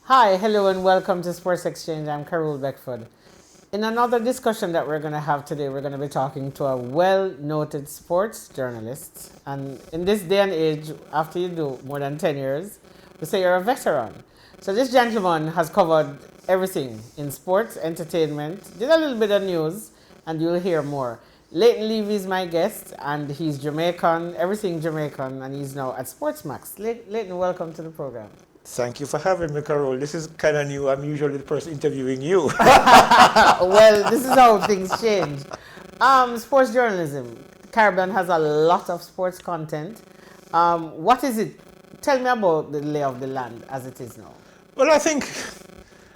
Hi, hello, and welcome to Sports Exchange. I'm Carole Beckford. In another discussion that we're going to have today, we're going to be talking to a well noted sports journalist. And in this day and age, after you do more than 10 years, we say you're a veteran. So this gentleman has covered everything in sports, entertainment, did a little bit of news, and you'll hear more. Leighton Levy is my guest, and he's Jamaican, everything Jamaican, and he's now at Sportsmax. Leighton, welcome to the program. Thank you for having me, Carole. This is kind of new. I'm usually the person interviewing you. Well, this is how things change. Sports journalism. Caribbean has a lot of sports content. What is it? Tell me about the lay of the land as it is now. Well, I think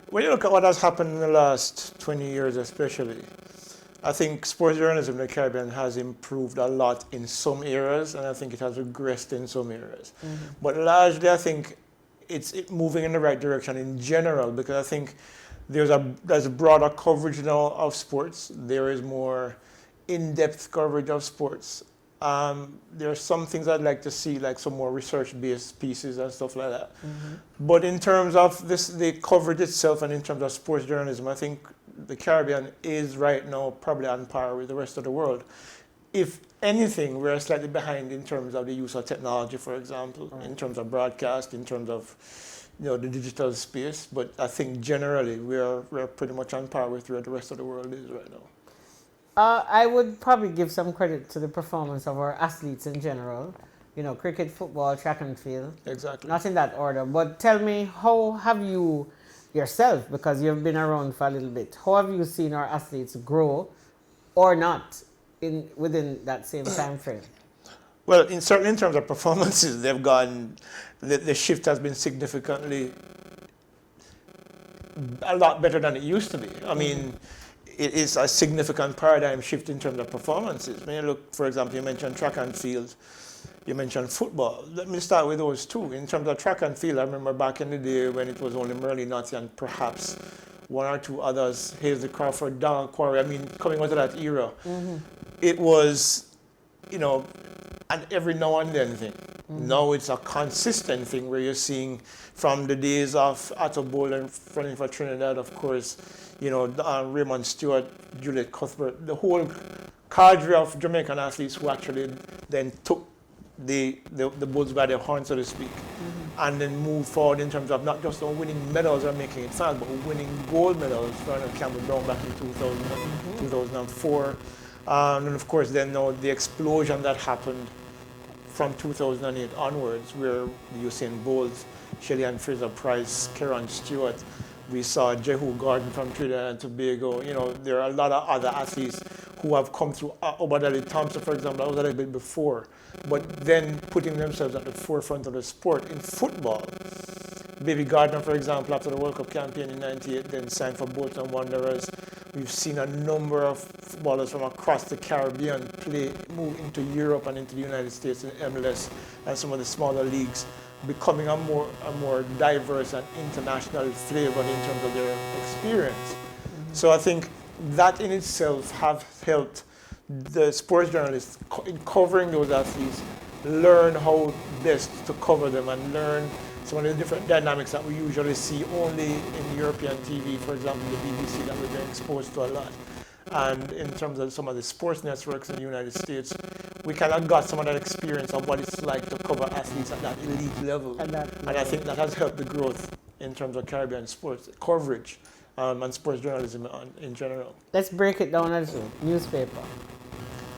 when you look at what has happened in the last 20 years, especially, I think sports journalism in the Caribbean has improved a lot in some areas, and I think it has regressed in some areas. But largely, I think it's moving in the right direction in general, because I think there's a broader coverage now of sports. There is more in-depth coverage of sports. There are some things I'd like to see, like some more research-based pieces and stuff like that. But in terms of the coverage itself and in terms of sports journalism, I think the Caribbean is right now probably on par with the rest of the world. If anything, we're slightly behind in terms of the use of technology, for example, in terms of broadcast, in terms of the digital space. But I think generally we're pretty much on par with where the rest of the world is right now. I would probably give some credit to the performance of our athletes in general. You know, cricket, football, track and field. Exactly. Not in that order. But tell me, how have you yourself, because you've been around for a little bit, how have you seen our athletes grow or not within that same time frame? Well, certainly in terms of performances, they've gone. The shift has been significantly a lot better than it used to be. I mean, it is a significant paradigm shift in terms of performances. When you look, for example, you mentioned track and field, you mentioned football. Let me start with those two. In terms of track and field, I remember back in the day when it was only Merle Notty and perhaps one or two others, Hazel Crawford, Donald Quarry. I mean, coming out of that era, it was, an every now and then thing. Now it's a consistent thing where you're seeing from the days of Otto Boland running for Trinidad, of course, Raymond Stewart, Juliet Cuthbert, the whole cadre of Jamaican athletes who actually then took the bulls by their horn, so to speak, and then moved forward in terms of not just winning medals or making it fast, but winning gold medals. Ronald Campbell Brown back in 2004. And of course, then now the explosion that happened from 2008 onwards, where Usain Bolt, Shelley-Ann Fraser-Price, Karen Stewart, we saw Jehu Gordon from Trinidad and Tobago. There are a lot of other athletes who have come through. Obadali Thompson, for example, that was a little bit before, but then putting themselves at the forefront of the sport in football. Baby Gardner, for example, after the World Cup campaign in '98, then signed for Bolton Wanderers. We've seen a number of footballers from across the Caribbean move into Europe and into the United States in MLS and some of the smaller leagues, becoming a more diverse and international flavor in terms of their experience. So I think that in itself have helped the sports journalists in covering those athletes learn how best to cover them and learn some of the different dynamics that we usually see only in European TV, for example, the BBC, that we've been exposed to a lot. And in terms of some of the sports networks in the United States, we kind of got some of that experience of what it's like to cover athletes at that elite level. And I think that has helped the growth in terms of Caribbean sports coverage and sports journalism in general. Let's break it down a little. Newspaper.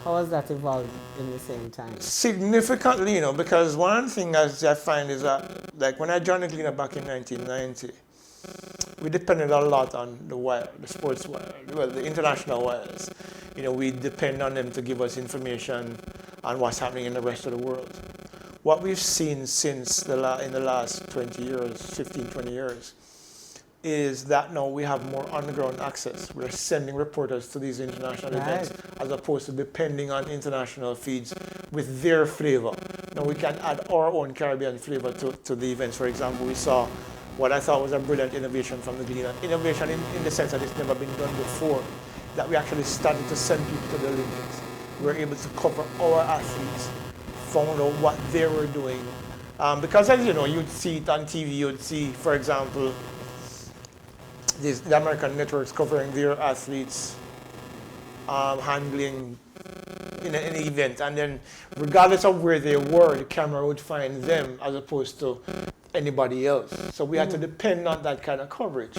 How has that evolved in the same time? Significantly, because one thing I find is that, like when I joined the Gleaner back in 1990, we depended a lot on the wire, the sports wire, the international wires. We depend on them to give us information on what's happening in the rest of the world. What we've seen since in the last 20 years, 15, 20 years, is that now we have more underground access. We're sending reporters to these international events as opposed to depending on international feeds with their flavor. Now we can add our own Caribbean flavor to the events. For example, we saw what I thought was a brilliant innovation from the Gleaner. Innovation in the sense that it's never been done before, that we actually started to send people to the Olympics. We were able to cover our athletes, found out what they were doing, Because as you know, you'd see it on TV, you'd see, for example, the American networks covering their athletes handling in an event, and then regardless of where they were, the camera would find them as opposed to anybody else. So we had to depend on that kind of coverage.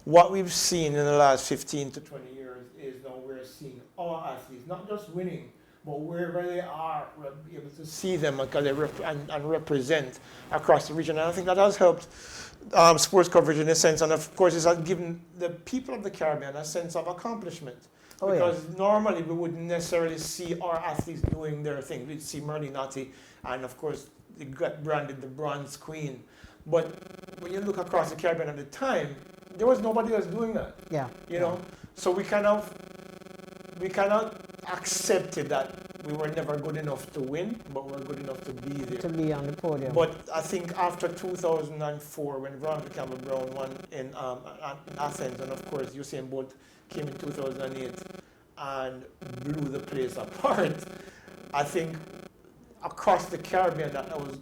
What we've seen in the last 15 to 20 years is now we're seeing our athletes, not just winning, but wherever they are, we'll be able to see them and represent across the region. And I think that has helped sports coverage in a sense, and of course it's given the people of the Caribbean a sense of accomplishment. Because normally we wouldn't necessarily see our athletes doing their thing. We'd see Merlinati, and of course they got branded the Bronze Queen. But when you look across the Caribbean at the time, there was nobody else doing that. Yeah. You know, so we kind of accepted that we were never good enough to win, but we're good enough to be there. To be on the podium. But I think after 2004, when Veronica Campbell-Brown won in Athens, and of course Usain Bolt came in 2008 and blew the place apart, I think across the Caribbean that was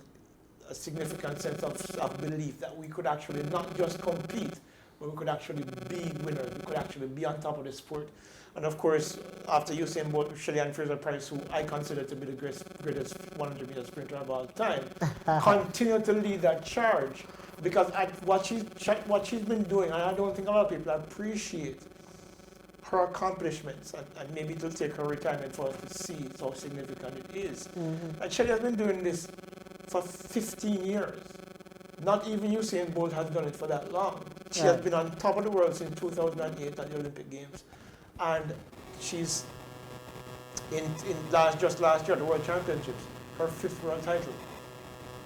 a significant sense of belief that we could actually not just compete, but we could actually be winners, we could actually be on top of the sport. And of course, after Usain Bolt, Shelley-Ann Fraser-Price, who I consider to be the greatest 100-meter sprinter of all time, continued to lead that charge, because what she's been doing, and I don't think a lot of people appreciate her accomplishments, and maybe it'll take her retirement for us to see how significant it is. And Shelley has been doing this for 15 years. Not even Usain Bolt has done it for that long. She has been on top of the world since 2008 at the Olympic Games. And she's just last year, the World Championships, her 5th world title.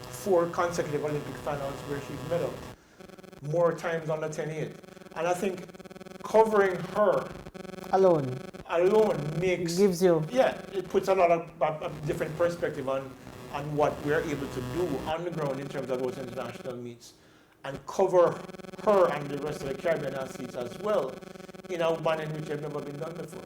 4 consecutive Olympic finals where she's medaled. More times on the 10-8. And I think covering her alone gives you it puts a lot of different perspective on what we're able to do on the ground in terms of those international meets, and cover her and the rest of the Caribbean athletes as well in a manner in which have never been done before.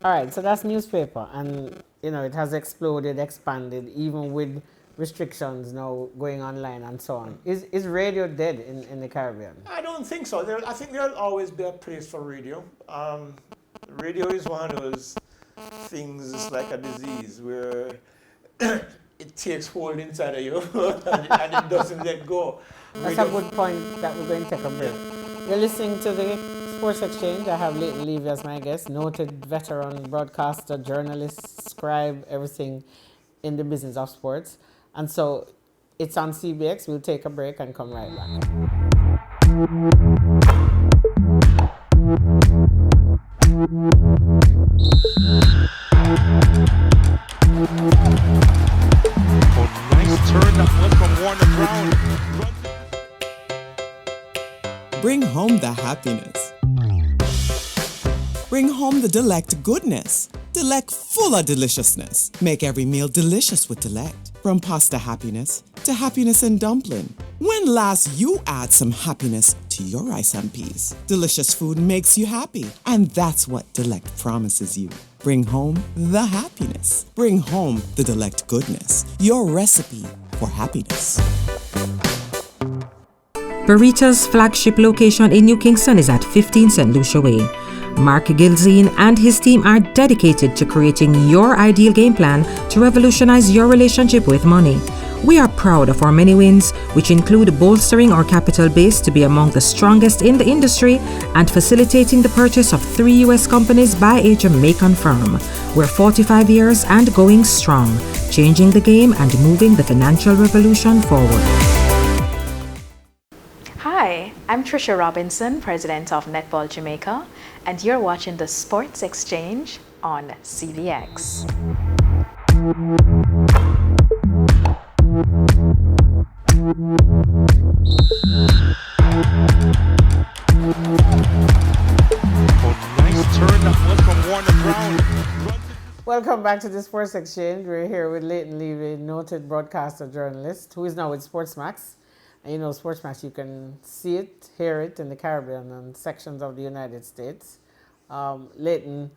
All right, so that's newspaper, and it has exploded, expanded, even with restrictions now going online and so on. Is radio dead in the Caribbean? I don't think so. I think there'll always be a place for radio. Radio is one of those things, it's like a disease where it takes hold inside of you and it doesn't let go. That's a good point that we're going to take a break. You're listening to the Sports Exchange. I have Leighton Levy as my guest, noted veteran broadcaster, journalist, scribe, everything in the business of sports. And so it's on CBX. We'll take a break and come right back. Nice turn that was from Warner Brown. Bring home the happiness. Bring home the Delect goodness. Delect full of deliciousness. Make every meal delicious with Delect. From pasta happiness to happiness in dumpling. When last you add some happiness to your rice and peas? Delicious food makes you happy, and that's what Delect promises you. Bring home the happiness. Bring home the Delect goodness. Your recipe for happiness. Burrito's flagship location in New Kingston is at 15 St. Lucia Way. Mark Gilzine and his team are dedicated to creating your ideal game plan to revolutionize your relationship with money. We are proud of our many wins, which include bolstering our capital base to be among the strongest in the industry and facilitating the purchase of 3 U.S. companies by a Jamaican firm. We're 45 years and going strong, changing the game and moving the financial revolution forward. Hi, I'm Trisha Robinson, President of Netball Jamaica, and you're watching the Sports Exchange on CBX. Nice turn that was from Warner Brown. Welcome back to the Sports Exchange. We're here with Leighton Levy, noted broadcaster journalist, who is now with Sportsmax. And Sportsmax, you can see it, hear it in the Caribbean and sections of the United States. Leighton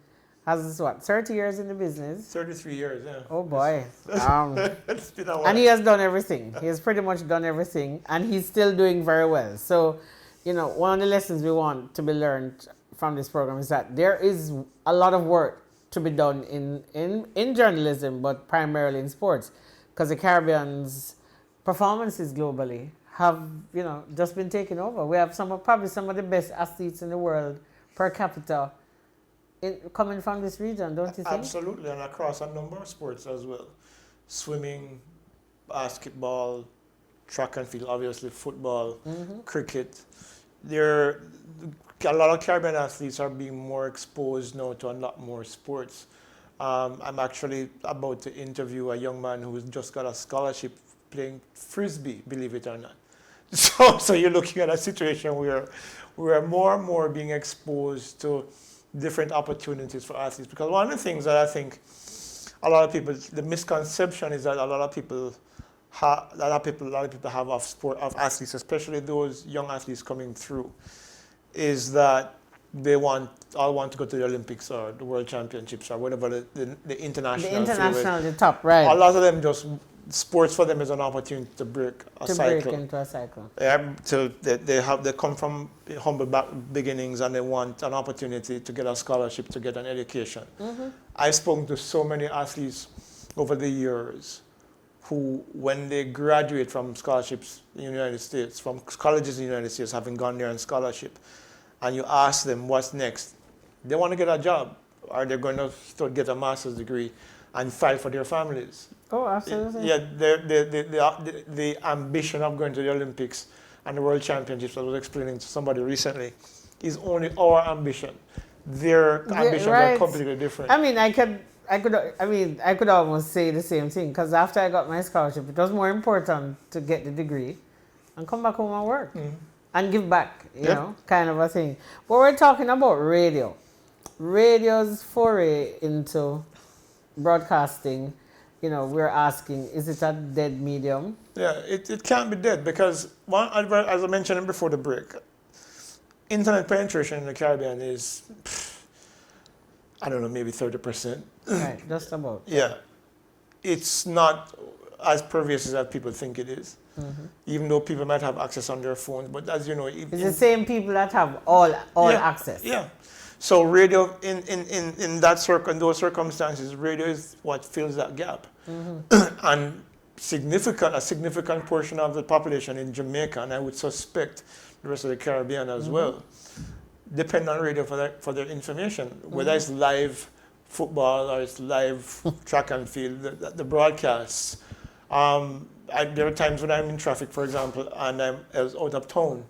has what, 30 years in the business? 33 years, yeah. Oh boy. It's been a while. And he has done everything. He has pretty much done everything, and he's still doing very well. So, you know, one of the lessons we want to be learned from this program is that there is a lot of work to be done in journalism, but primarily in sports, because the Caribbean's performances globally have, you know, just been taken over. We have probably some of the best athletes in the world per capita coming from this region, don't you think? Absolutely, and across a number of sports as well. Swimming, basketball, track and field, obviously football, cricket. A lot of Caribbean athletes are being more exposed now to a lot more sports. I'm actually about to interview a young man who's just got a scholarship playing frisbee, believe it or not. So you're looking at a situation where we're more and more being exposed to different opportunities for athletes. Because one of the things that I think a lot of people, the misconception is that a lot of people have of athletes, especially those young athletes coming through, is that they all want to go to the Olympics or the World Championships or whatever the international. The international, the top, right? A lot of them just sports for them is an opportunity to break a cycle. Break into a cycle. Yeah, so they come from humble beginnings and they want an opportunity to get a scholarship, to get an education. I've spoken to so many athletes over the years who, when they graduate from scholarships in the United States, from colleges in the United States, having gone there on scholarship, and you ask them what's next, they want to get a job, or they're going to get a master's degree and fight for their families. Oh, absolutely. Yeah, the ambition of going to the Olympics and the World Championships, I was explaining to somebody recently, is only our ambition. Their ambitions are completely different. I mean, I could almost say the same thing, because after I got my scholarship, it was more important to get the degree and come back home and work and give back, you know, kind of a thing. But we're talking about radio. Radio's foray into broadcasting, you know, we're asking, is it a dead medium? Yeah, it can't be dead because, as I mentioned before the break, internet penetration in the Caribbean is, I don't know, maybe 30%. Right, just about. Yeah. It's not as pervasive as people think it is, even though people might have access on their phones. But as you know, it's the same people that have all access. Yeah. So radio, in those circumstances, radio is what fills that gap. And a significant portion of the population in Jamaica, and I would suspect the rest of the Caribbean as well, depend on radio for their information, whether it's live football or it's live track and field, the broadcasts. There are times when I'm in traffic, for example, and I was out of town,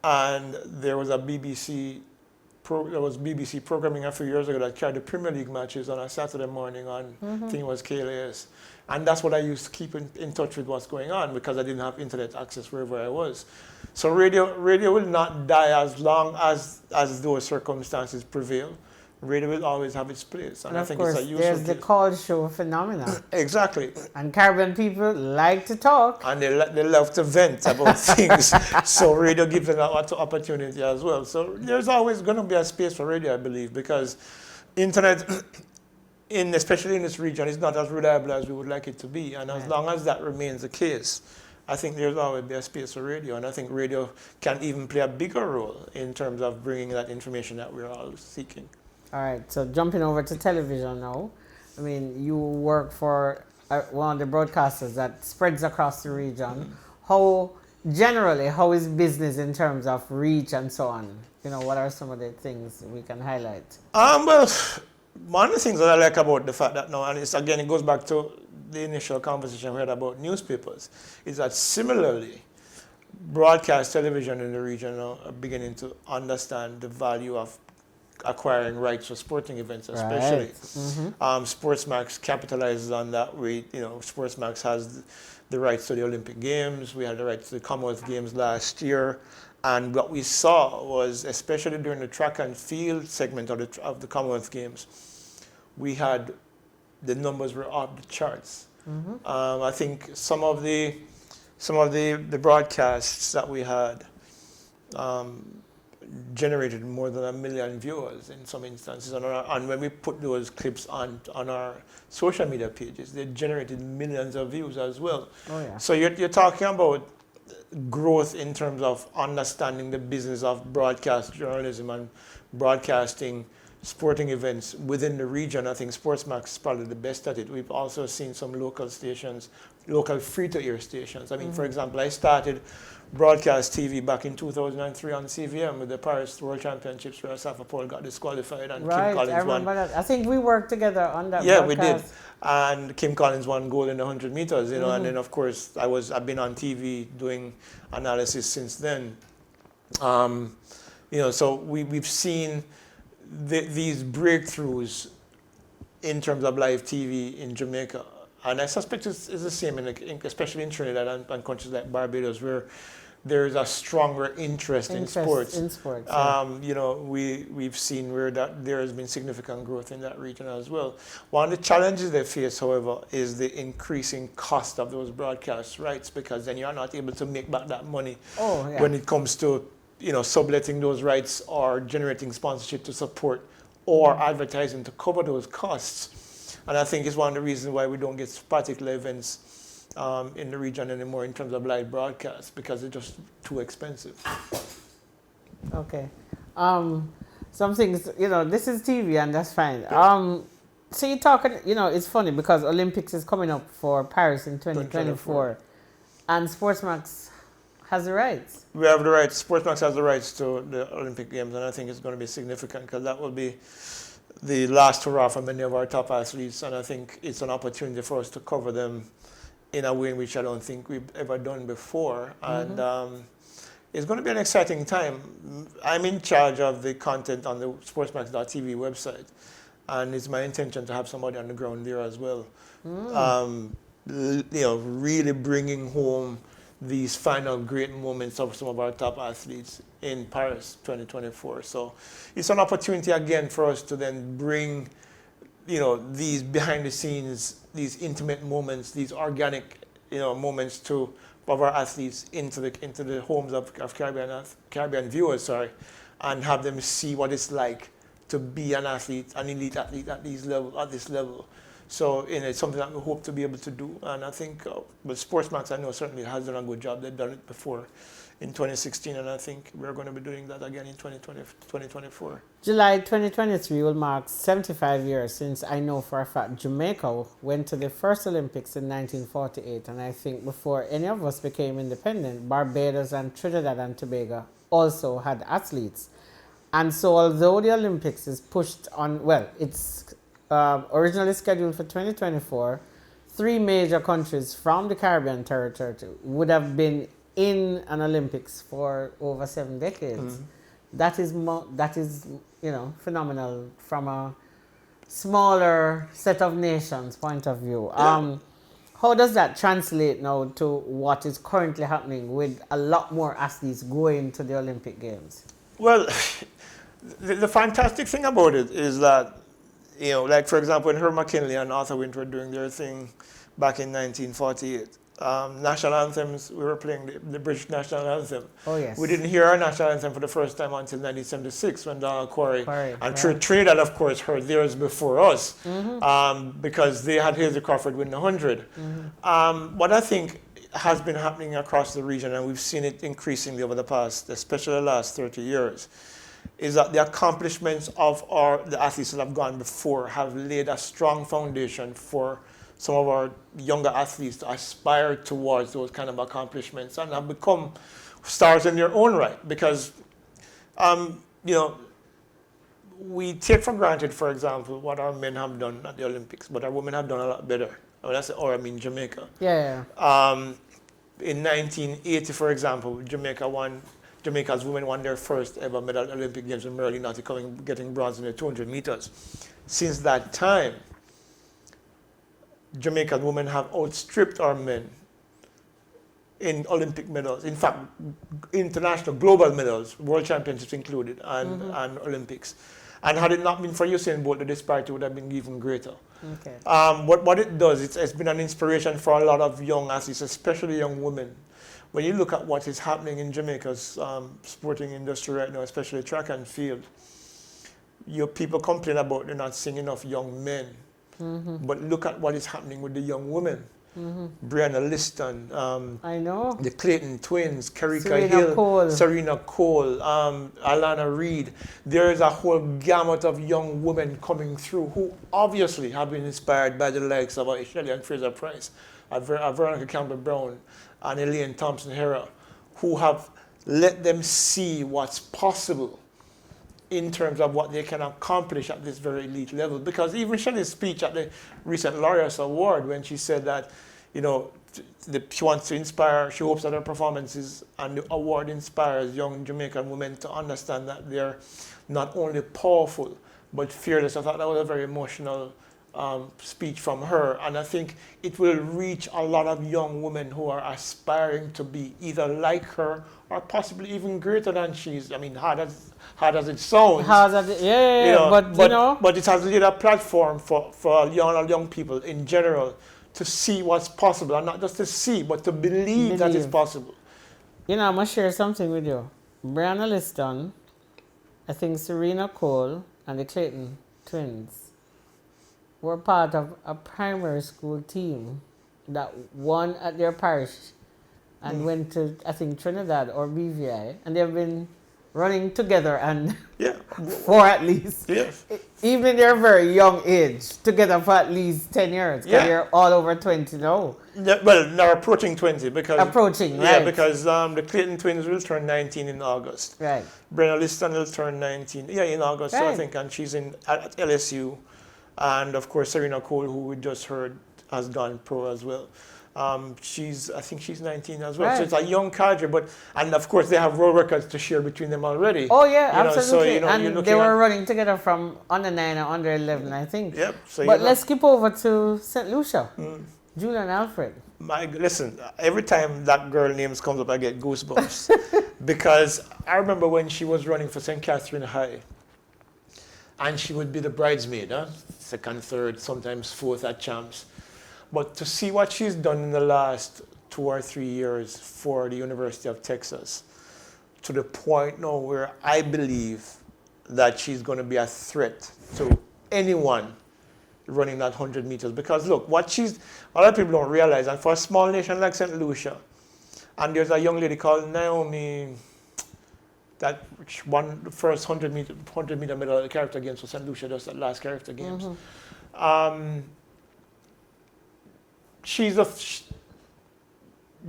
and there was a BBC programming a few years ago that carried the Premier League matches on a Saturday morning on, I think it was KLAS. And that's what I used to keep in touch with what's going on, because I didn't have internet access wherever I was. So radio will not die as long as those circumstances prevail. Radio will always have its place. And I think it's a useful there's the call show phenomenon. Exactly. And Caribbean people like to talk. And they love to vent about things. So radio gives them that opportunity as well. So there's always going to be a space for radio, I believe, because internet, especially in this region, is not as reliable as we would like it to be. And as long as that remains the case, I think there's always be a space for radio. And I think radio can even play a bigger role in terms of bringing that information that we're all seeking. All right, so jumping over to television now. I mean, you work for one of the broadcasters that spreads across the region. How is business in terms of reach and so on? You know, what are some of the things we can highlight? Well, one of the things that I like about the fact that now, and it goes back to the initial conversation we had about newspapers, is that similarly, broadcast television in the region now are beginning to understand the value of acquiring rights for sporting events, especially. Sportsmax capitalizes on that. Sportsmax has the rights to the Olympic Games. We had the rights to the Commonwealth Games last year. And what we saw was, especially during the track and field segment of the Commonwealth Games, the numbers were off the charts. I think some of the broadcasts that we had, generated more than 1 million viewers in some instances. And when we put those clips on our social media pages, they generated millions of views as well. Oh, yeah. So you're talking about growth in terms of understanding the business of broadcast journalism and broadcasting sporting events within the region. I think Sportsmax is probably the best at it. We've also seen some local stations, local free-to-air stations. I mean, for example, I started broadcast TV back in 2003 on CVM with the Paris World Championships where Safa Paul got disqualified and Right, Kim Collins I remember won. that. I think we worked together on that Yeah, we did. broadcast. And Kim Collins won gold in the 100 meters, you know, and then of course I've been on TV doing analysis since then. You know, so we've seen these breakthroughs in terms of live TV in Jamaica. And I suspect it's the same, especially in Trinidad and countries like Barbados, where there is a stronger interest in sports. In sports, yeah. You know, we've seen where that there has been significant growth in that region as well. One of the challenges they face, however, is the increasing cost of those broadcast rights, because then you're not able to make back that money when it comes to, you know, subletting those rights or generating sponsorship to support or advertising to cover those costs. And I think it's one of the reasons why we don't get particular events in the region anymore in terms of live broadcasts, because they're just too expensive. Okay. Some things, you know, this is TV and that's fine. So you're talking, you know, it's funny because Olympics is coming up for Paris in 2024 and Sportsmax has the rights. We have the rights. Sportsmax has the rights to the Olympic Games, and I think it's going to be significant because that will be the last hurrah for many of our top athletes, and I think it's an opportunity for us to cover them in a way in which I don't think we've ever done before. And it's going to be an exciting time. I'm in charge of the content on the sportsmax.tv website, and it's my intention to have somebody on the ground there as well. You know, really bringing home these final great moments of some of our top athletes in Paris 2024. So it's an opportunity again for us to then bring, you know, these behind the scenes, these intimate moments, these organic, you know, moments of our athletes into the homes of Caribbean viewers, and have them see what it's like to be an athlete, an elite athlete at this level. So it's something that we hope to be able to do. And I think with Sportsmax, I know certainly has done a good job. They've done it before in 2016, and I think we're going to be doing that again in 2024. July 2023 will mark 75 years since I know for a fact Jamaica went to the first Olympics in 1948. And I think before any of us became independent, Barbados and Trinidad and Tobago also had athletes. And so although the Olympics is pushed on, well, it's originally scheduled for 2024, 3 major countries from the Caribbean territory would have been in an Olympics for over 7 decades. That is, you know, phenomenal from a smaller set of nations point of view. How does that translate now to what is currently happening with a lot more athletes going to the Olympic Games? Well, the fantastic thing about it is that, you know, like for example, when Herb McKinley and Arthur Winter were doing their thing back in 1948, national anthems, we were playing the British national anthem. Oh, yes. We didn't hear our national anthem for the first time until 1976 when Donald Quarry and Trinidad, of course, heard theirs before us, because they had Hazel Crawford win the 100. What I think has been happening across the region, and we've seen it increasingly over the past, especially the last 30 years, is that the accomplishments of the athletes that have gone before have laid a strong foundation for some of our younger athletes to aspire towards those kind of accomplishments and have become stars in their own right. Because, you know, we take for granted, for example, what our men have done at the Olympics, but our women have done a lot better. I mean Jamaica. Yeah. In 1980, for example, Jamaica's women won their first ever medal at Olympic Games with Merle Notty getting bronze in the 200 meters. Since that time, Jamaican women have outstripped our men in Olympic medals. In fact, international, global medals, world championships included, and Olympics. And had it not been for Usain Bolt, the disparity would have been even greater. Okay. What it does, it's been an inspiration for a lot of young athletes, especially young women, when you look at what is happening in Jamaica's sporting industry right now, especially track and field, your people complain about they're not seeing enough young men. But look at what is happening with the young women. Brianna Liston, I know. the Clayton twins, Kerrika Serena Hill, Cole. Serena Cole, Alana Reid. There is a whole gamut of young women coming through who obviously have been inspired by the likes of Shelley and Fraser Price, Veronica Campbell-Brown, and Elaine Thompson-Hera, who have let them see what's possible in terms of what they can accomplish at this very elite level. Because even Shelley's speech at the recent Laureus Award, when she said that, you know, she wants to inspire, she hopes that her performances and the award inspires young Jamaican women to understand that they're not only powerful, but fearless. I thought that was a very emotional speech from her. And I think it will reach a lot of young women who are aspiring to be either like her or possibly even greater than she is. I mean, hard as it sounds. But it has laid a platform for young people in general to see what's possible, and not just to see, but to believe that it's possible. You know, I'm going to share something with you. Brianna Liston, I think Serena Cole, and the Clayton twins were part of a primary school team that won at their parish and went to, I think, Trinidad or BVI, and they've been running together and for at least, even in their very young age, together for at least 10 years, because they're all over 20 now. Yeah, well, they're approaching 20 because... Approaching, right. Yeah, because the Clayton twins will turn 19 in August. Right. Brianna Liston will turn 19, in August, right. I think, and she's at LSU. And, of course, Serena Cole, who we just heard, has gone pro as well. I think she's 19 as well. Right. So it's a young cadre, and of course they have world records to share between them already. Oh yeah, absolutely. So, and they were running together from under 9 and under 11, I think. Yep. So but let's skip over to St. Lucia. Julian Alfred. Listen, every time that girl names comes up, I get goosebumps. Because I remember when she was running for St. Catherine High, and she would be the bridesmaid, second, third, sometimes fourth at champs. But to see what she's done in the last 2 or 3 years for the University of Texas, to the point now where I believe that she's going to be a threat to anyone running that 100 meters. Because look, a lot of people don't realize, and for a small nation like St. Lucia, and there's a young lady called Naomi, that won the first 100 meter medal at the character games for St. Lucia, just at last character games.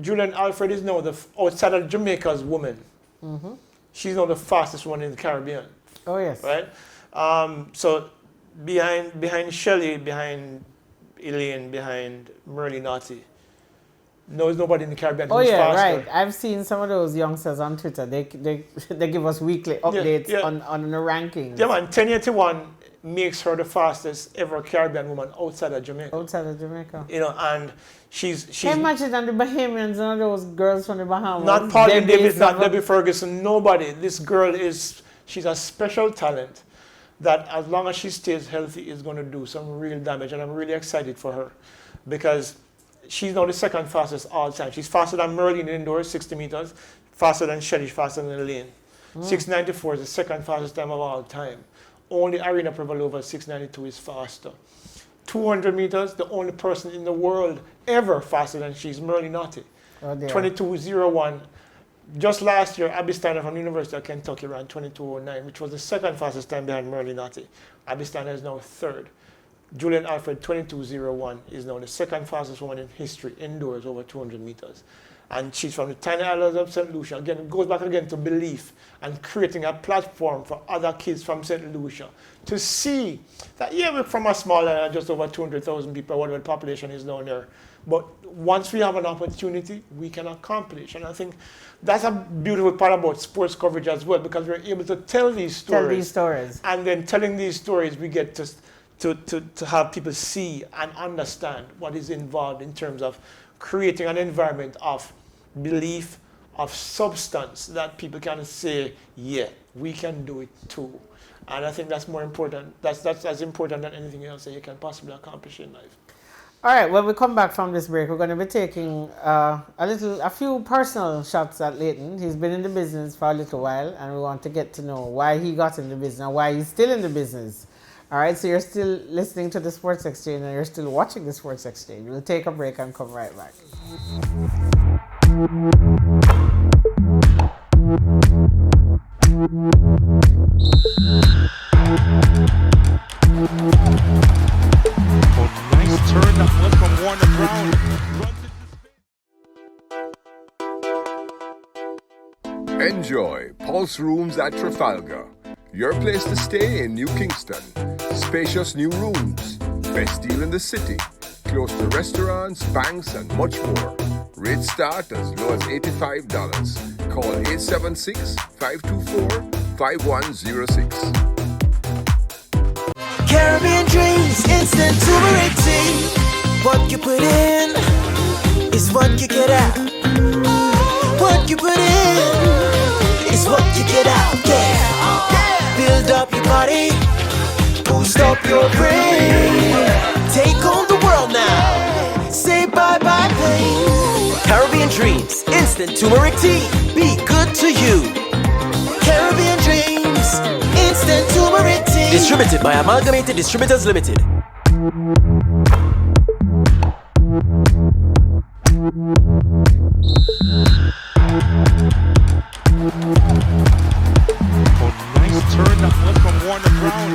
Julian Alfred is now outside of Jamaica's woman. She's now the fastest one in the Caribbean. Oh yes. Right. So behind Shelley, behind Elaine, behind Merle Naughty, there's nobody in the Caribbean who's faster. Right. I've seen some of those youngsters on Twitter. They give us weekly updates on the rankings. Yeah, man. 1081 makes her the fastest ever Caribbean woman outside of Jamaica. Outside of Jamaica. You know, and she's can you imagine that the Bahamians and those girls from the Bahamas? Not Pauline Davis, not Debbie Ferguson, nobody. This girl she's a special talent that as long as she stays healthy is going to do some real damage, and I'm really excited for her because she's now the second fastest all time. She's faster than Merlin indoors, 60 meters, faster than Shelley, faster than Elaine. 694 is the second fastest time of all time. Only Irina Prevalova, 692, is faster. 200 meters, the only person in the world ever faster than she's Merle Naughty. 22:01. Just last year, Abby Steiner from the University of Kentucky ran 22:09, which was the second fastest time behind Merle Naughty. Abby Steiner is now third. Julian Alfred, 22:01, is now the second fastest woman in history indoors over 200 meters. And she's from the tiny islands of St. Lucia. Again, it goes back again to belief and creating a platform for other kids from St. Lucia to see that, we're from a small island, just over 200,000 people, whatever the population is down there. But once we have an opportunity, we can accomplish. And I think that's a beautiful part about sports coverage as well, because we're able to tell these stories. And then telling these stories, we get to have people see and understand what is involved in terms of creating an environment of belief, of substance, that people can say, we can do it too. And I think that's more important. That's as important than anything else that you can possibly accomplish in life. All right, when we come back from this break, we're going to be taking a few personal shots at Leighton. He's been in the business for a little while, and we want to get to know why he got in the business and why he's still in the business. All right, so you're still listening to the Sports Exchange and you're still watching the Sports Exchange. We'll take a break and come right back. Nice turn that was from Warner Brown. Enjoy Pulse Rooms at Trafalgar, your place to stay in New Kingston. Spacious new rooms, best deal in the city, close to restaurants, banks, and much more. Rates start as low as $85. Call 876-524-5106. Caribbean Dreams, instant turmeric tea. What you put in is what you get out. What you put in is what you get out. Yeah. Build up your body, boost up your brain. Take on the world now. Say bye-bye pain. Caribbean Dreams, instant turmeric tea. Be good to you. Caribbean Dreams, instant turmeric tea. Distributed by Amalgamated Distributors Limited. Nice turn that was from Warner Brown.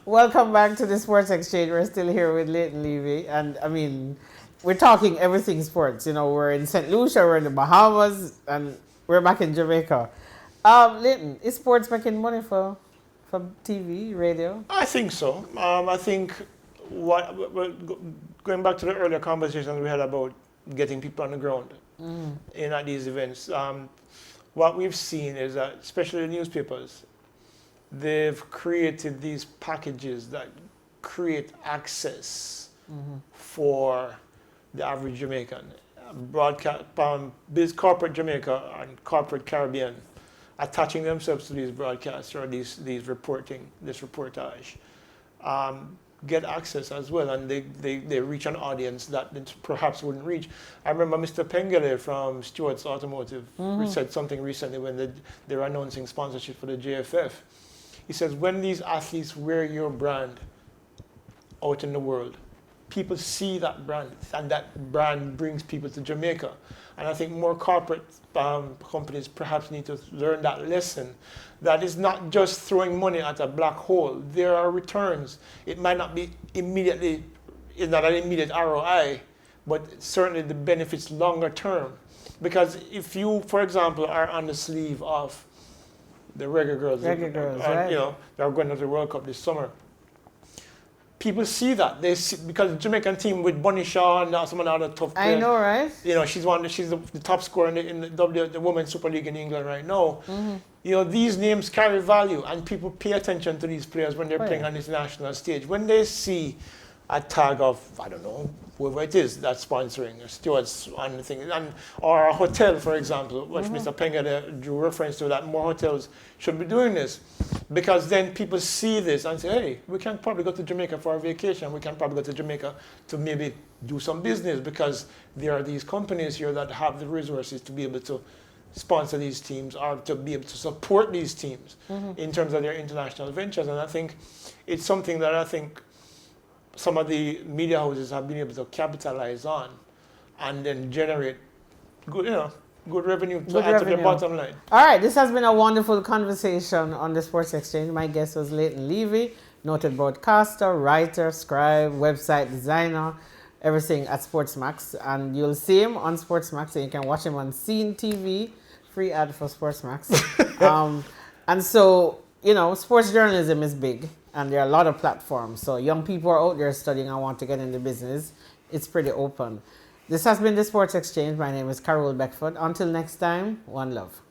Welcome back to the Sports Exchange. We're still here with Leighton Levy, and I mean, we're talking everything sports. You know, we're in St. Lucia, we're in the Bahamas, and we're back in Jamaica. Leighton, is sports making money for TV, radio? I think so. I think going back to the earlier conversations we had about getting people on the ground in at these events. What we've seen is that, especially the newspapers, they've created these packages that create access for the average Jamaican. Corporate Jamaica and corporate Caribbean attaching themselves to these broadcasts or this reportage, get access as well, and they reach an audience that they perhaps wouldn't reach. I remember Mr. Pengele from Stewart's Automotive said something recently when they were announcing sponsorship for the JFF. He says, when these athletes wear your brand out in the world, people see that brand, and that brand brings people to Jamaica. And I think more corporate companies perhaps need to learn that lesson. That is not just throwing money at a black hole. There are returns. It might not be it's not an immediate ROI, but certainly the benefits longer term. Because if you, for example, are on the sleeve of the Reggae Girls, Right. you know, they're going to the World Cup this summer. People see that because the Jamaican team with Bunny Shaw and some of the other tough players. I know, right? You know, she's the top scorer in the Women's Super League in England right now. You know, these names carry value, and people pay attention to these players when they're playing on this national stage. When they see a tag of, I don't know, whoever it is that's sponsoring, or stewards on the thing, or a hotel, for example, which Mr. Penga drew reference to, that more hotels should be doing this. Because then people see this and say, hey, we can probably go to Jamaica for a vacation. We can probably go to Jamaica to maybe do some business, because there are these companies here that have the resources to be able to sponsor these teams or to be able to support these teams in terms of their international ventures. And I think it's something that I think some of the media houses have been able to capitalize on and then generate good revenue to add to their bottom line. All right, this has been a wonderful conversation on the Sports Exchange. My guest was Leighton Levy, noted broadcaster, writer, scribe, website designer, everything at Sportsmax. And you'll see him on Sportsmax, and you can watch him on Scene TV, free ad for Sportsmax. And so, you know, sports journalism is big, and there are a lot of platforms. So young people are out there studying and want to get into business. It's pretty open. This has been the Sports Exchange. My name is Carole Beckford. Until next time, one love.